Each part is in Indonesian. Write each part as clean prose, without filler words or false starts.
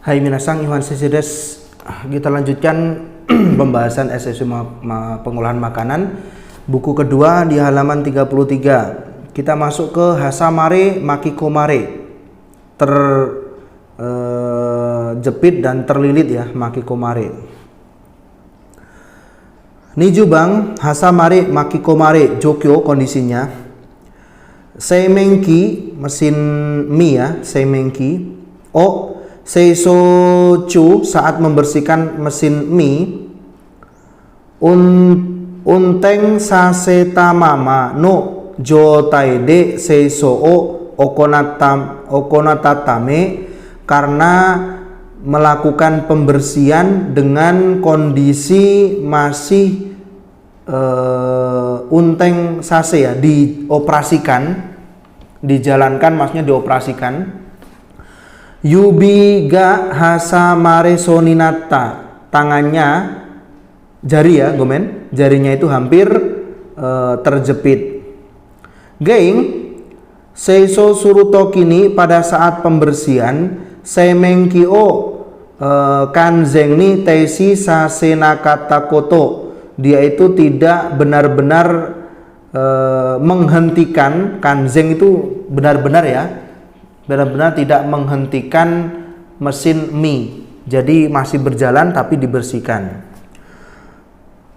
Hai minasang, Iwan Sesides. Kita lanjutkan pembahasan SSU pengolahan makanan. Buku kedua di halaman 33. Kita masuk ke Hasamare Makikomare. Terjepit dan terlilit ya, Makikomare. Nijubang Hasamare Makikomare Jokyo kondisinya. Seimenki mesin mie ya, seimenki. Seisochu saat membersihkan mesin mie. Unteng sasetamama no jotai de seiso okonatatame, karena melakukan pembersihan dengan kondisi masih unteng sase ya, dioperasikan, dijalankan, maksudnya dioperasikan. Yubi ga hasamare soninata, tangannya, jari ya gomen, jarinya itu hampir terjepit. Geing seiso suruto kini, pada saat pembersihan seimengkio kanzeng ni teisi sasenakata koto, dia itu tidak benar-benar menghentikan. Kanzeng itu benar-benar ya, benar-benar tidak menghentikan mesin mie, jadi masih berjalan tapi dibersihkan.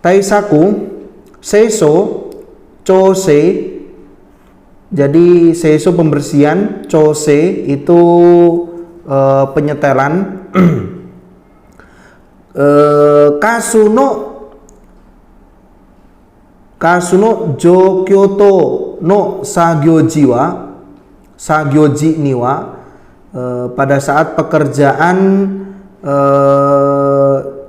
Taisaku seiso chose, jadi seiso pembersihan, chose itu penyetelan. Kasuno jokyoto no sagyoji niwa, pada saat pekerjaan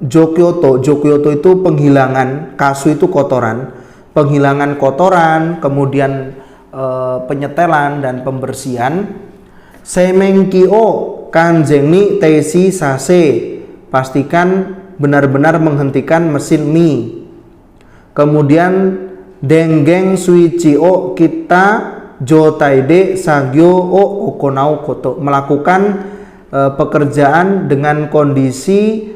jokyoto itu penghilangan, kasu itu kotoran, penghilangan kotoran, kemudian penyetelan dan pembersihan. Seimengkio kanjeng ni teisi sase, pastikan benar-benar menghentikan mesin mie. Kemudian denggeng suichi o kita jotaide sagyo o okonau koto, melakukan pekerjaan dengan kondisi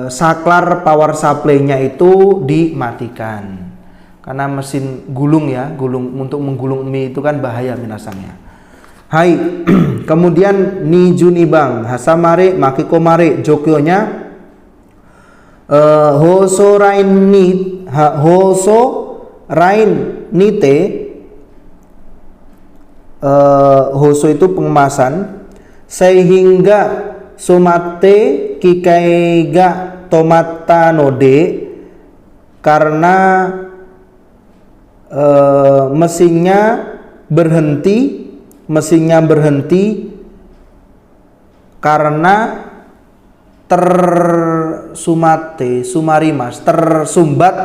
saklar power supply-nya itu dimatikan, karena mesin gulung ya, gulung untuk menggulung mie itu kan bahaya minasangnya. Hai. Kemudian nijunibang hasamare makikomare jokyonya hoso rain nite. Hoso itu pengemasan. Sehingga somate kikaiga tomata node, karena mesinnya berhenti karena tersumbat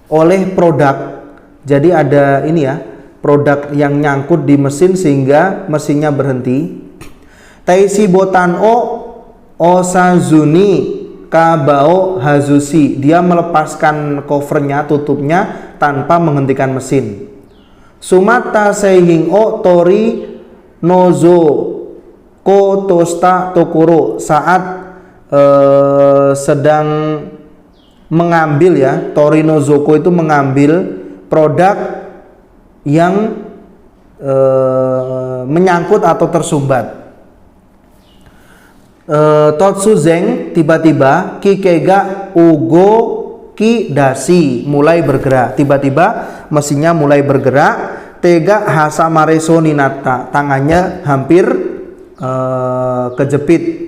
oleh produk. Jadi ada ini ya, produk yang nyangkut di mesin sehingga mesinnya berhenti. Taisi botan o osazuni kabao hazusi, dia melepaskan covernya, tutupnya tanpa menghentikan mesin. Sumata seihing o tori nozo ko tosta tokoro, saat sedang mengambil ya, Torinozoko itu mengambil produk yang menyangkut atau tersumbat. Totsuzeng, tiba-tiba kikega ugo ki dasi, mulai bergerak, tiba-tiba mesinnya mulai bergerak. Tega hasamare soninata, tangannya hampir kejepit.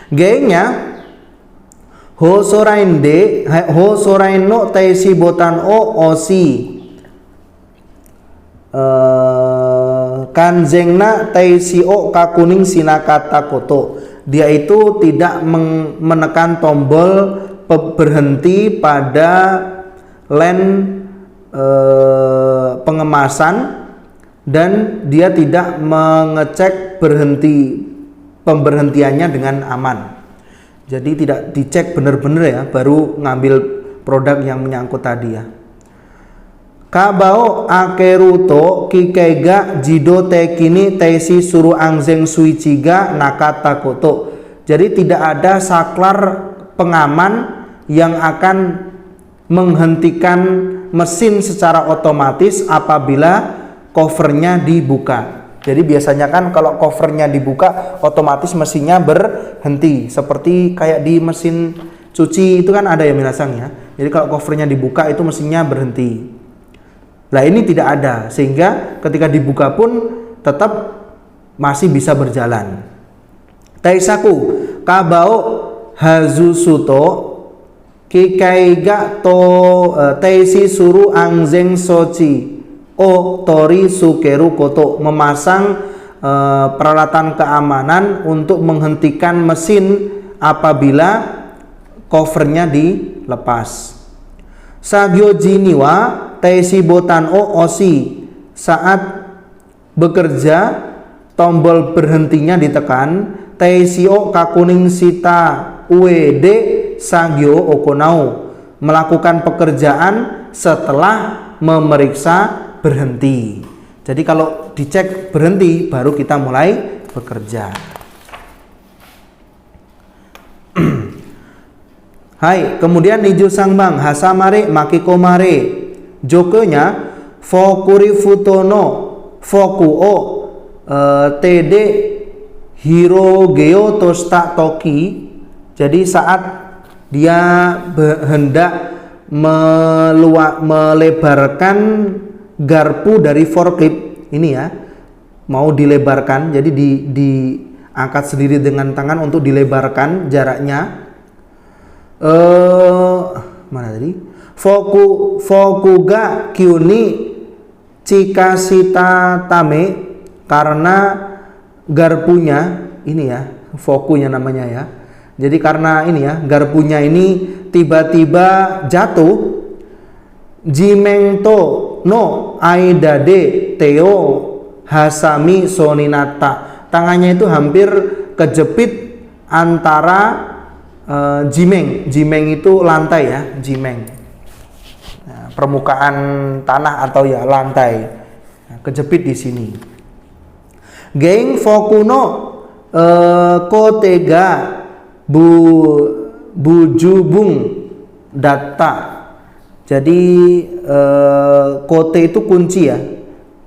Gengnya hosorain no teisi botan o osi, kanzengna teisi o kakuning sinakata koto, dia itu tidak menekan tombol berhenti pada len pengemasan, dan dia tidak mengecek pemberhentiannya dengan aman. Jadi tidak dicek benar-benar ya, baru ngambil produk yang menyangkut tadi ya. Kabao akeruto kikega jido tekini teisi suru angzeng suichiga nakata koto. Jadi tidak ada saklar pengaman yang akan menghentikan mesin secara otomatis apabila covernya dibuka. Jadi biasanya kan kalau covernya dibuka otomatis mesinnya berhenti. Seperti kayak di mesin cuci itu kan ada ya minasang ya. Jadi kalau covernya dibuka itu mesinnya berhenti. Nah ini tidak ada, sehingga ketika dibuka pun tetap masih bisa berjalan. Taisaku kabao hazusuto kikaiga to teisi suru angzeng sochi o tori sukeru koto, memasang peralatan keamanan untuk menghentikan mesin apabila covernya dilepas. Sagyo jiniwa teisi botan o osi, saat bekerja tombol berhentinya ditekan. Teisi o kakuning sita uede sagyo okonau, melakukan pekerjaan setelah memeriksa berhenti. Jadi kalau dicek berhenti baru kita mulai bekerja. Hai, kemudian niju sangbang hasamare makikomare. Jokonya fokuri futono fokuo tede hirogeo tosta toki. Jadi saat dia hendak melebarkan garpu dari forklift ini ya, mau dilebarkan, jadi diangkat sendiri dengan tangan untuk dilebarkan jaraknya. Mana tadi? Fokuga kyuni cikasita tame, karena garpunya ini ya, fokunya namanya ya. Jadi karena ini ya, garpunya ini tiba-tiba jatuh. Jimengto no aidade teo hasami soninata, tangannya itu hampir kejepit antara jimeng itu lantai ya, jimeng, nah, permukaan tanah atau ya lantai, nah, kejepit di sini. Geng fokuno kotega bujubung data. Jadi kote itu kunci ya,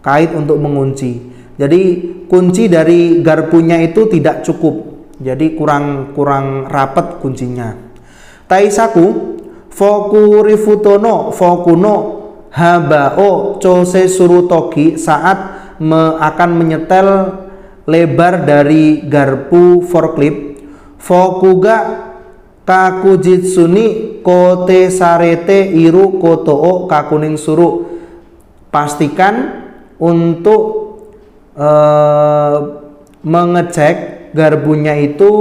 kait untuk mengunci. Jadi kunci dari garpunya itu tidak cukup. Jadi kurang rapat kuncinya. Taisaku fokurifutono fokuno habao chose surutoki, saat akan menyetel lebar dari garpu forklift. Fokuga kakujitsuni kote sarete iru kotoo kakuning suru, pastikan untuk mengecek garpunya itu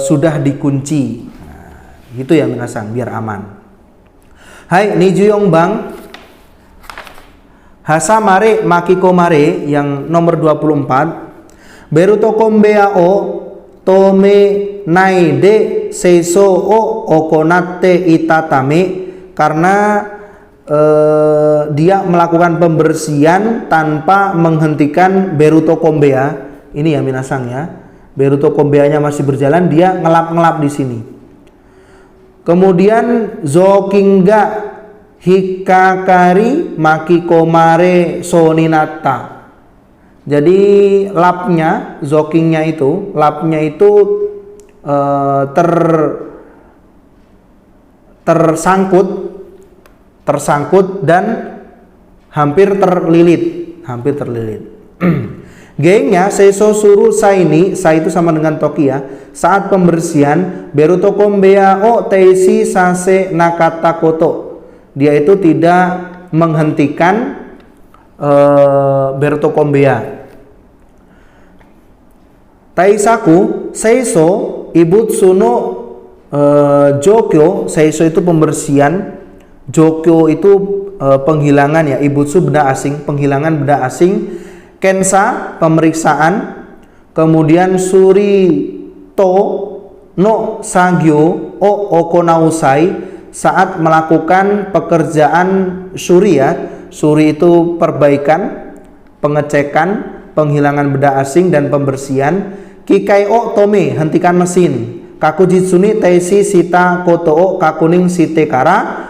sudah dikunci. Nah, gitu ya minasang, biar aman. Hai nijuyong bang hasamare makikomare yang nomor 24. Beruto kombeao tome naide seiso o okonate itatame, karena dia melakukan pembersihan tanpa menghentikan beruto kombea. Ini ya minasang ya, beruto kombeanya masih berjalan, dia ngelap-ngelap di sini. Kemudian zokinga hikakari makikomare soninata. Jadi lapnya, zokingnya itu, lapnya itu tersangkut dan hampir terlilit. Gengnya seiso suru saini, sa itu sama dengan toki ya. Saat pembersihan beruto kombea o teisi sase nakata koto, dia itu tidak menghentikan beruto kombea. Taisaku seiso ibutsuno jokyo, seiso itu pembersihan, jokyo itu penghilangan ya, ibutsu benda asing, penghilangan benda asing. Kensa pemeriksaan, kemudian suri to no sagyo o okonausai, saat melakukan pekerjaan syuri ya. Syuri itu perbaikan, pengecekan, penghilangan benda asing dan pembersihan. Kikai o tome, hentikan mesin. Kakujitsuni teisi sita koto o kakuning sitekara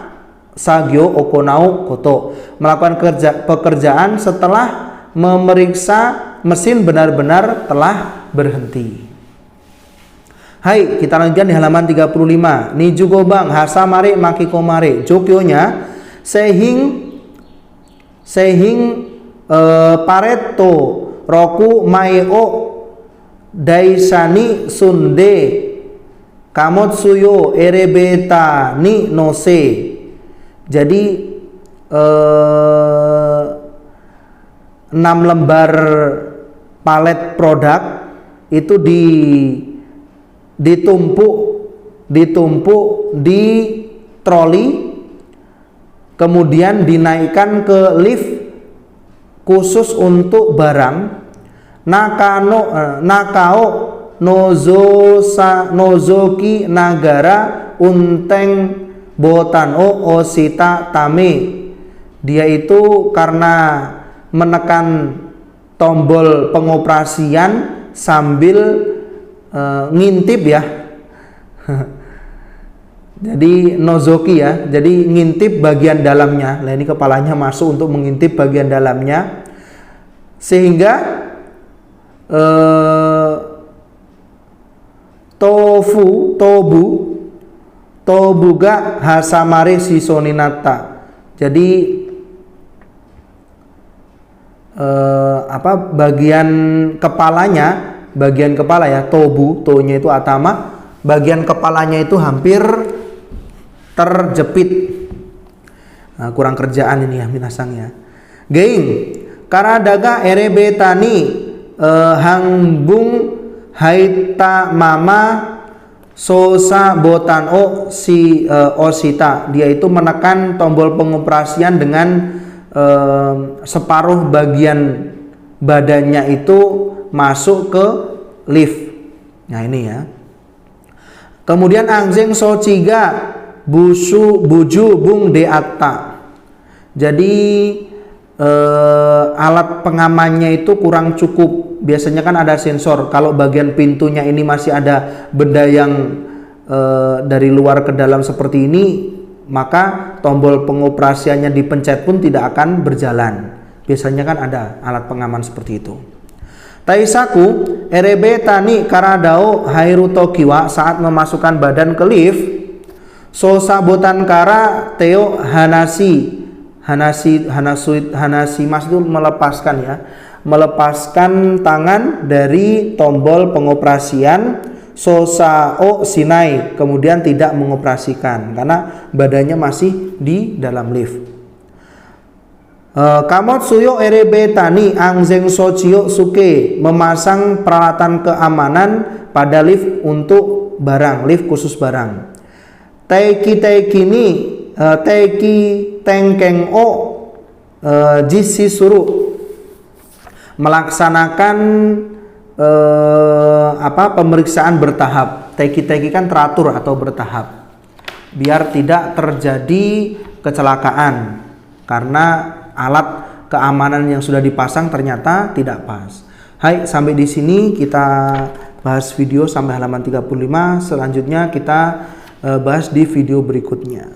sagyo okonao koto. Melakukan pekerjaan setelah memeriksa mesin benar-benar telah berhenti. Hai, kita lanjutkan di halaman 35. Nijugo bang hasamare makikomare. Jokyonya sehing pareto roku maeo daisani sunde kamotsuyo erebeta ni nose. Jadi 6 lembar palet produk itu ditumpuk di troli, kemudian dinaikkan ke lift khusus untuk barang. Nakao nozoki nagara unteng botan o osita tame. Dia itu karena menekan tombol pengoperasian sambil ngintip ya. Jadi nozoki ya, jadi ngintip bagian dalamnya. Nah ini kepalanya masuk untuk mengintip bagian dalamnya, sehingga tobuga hasamare sisoninata. Jadi bagian kepala ya, tonya itu atama, bagian kepalanya itu hampir terjepit. Nah, kurang kerjaan ini ya minasang ya. Geing karadaga erebetani hangbung haita mama sosa botan o si osita. Dia itu menekan tombol pengoperasian dengan separuh bagian badannya itu masuk ke lift. Nah ini ya. Kemudian angjeng sochiga buju bung deata. Jadi alat pengamannya itu kurang cukup. Biasanya kan ada sensor. Kalau bagian pintunya ini masih ada benda yang dari luar ke dalam seperti ini, maka tombol pengoperasiannya dipencet pun tidak akan berjalan. Biasanya kan ada alat pengaman seperti itu. Taisaku erebetani karadao hairuto kiwa, saat memasukkan badan ke lift. Sosa botan kara teo hanasi mas itu melepaskan ya, melepaskan tangan dari tombol pengoperasian. Sosa o sinai, kemudian tidak mengoperasikan karena badannya masih di dalam lift. Kamotsuyo erebetani angzeng sochiyo suke, memasang peralatan keamanan pada lift untuk barang, lift khusus barang. Teiki tengkeng o jisi suru, melaksanakan pemeriksaan bertahap. Teiki kan teratur atau bertahap, biar tidak terjadi kecelakaan karena alat keamanan yang sudah dipasang ternyata tidak pas. Hai, sampai di sini kita bahas video sampai halaman 35. Selanjutnya kita bahas di video berikutnya.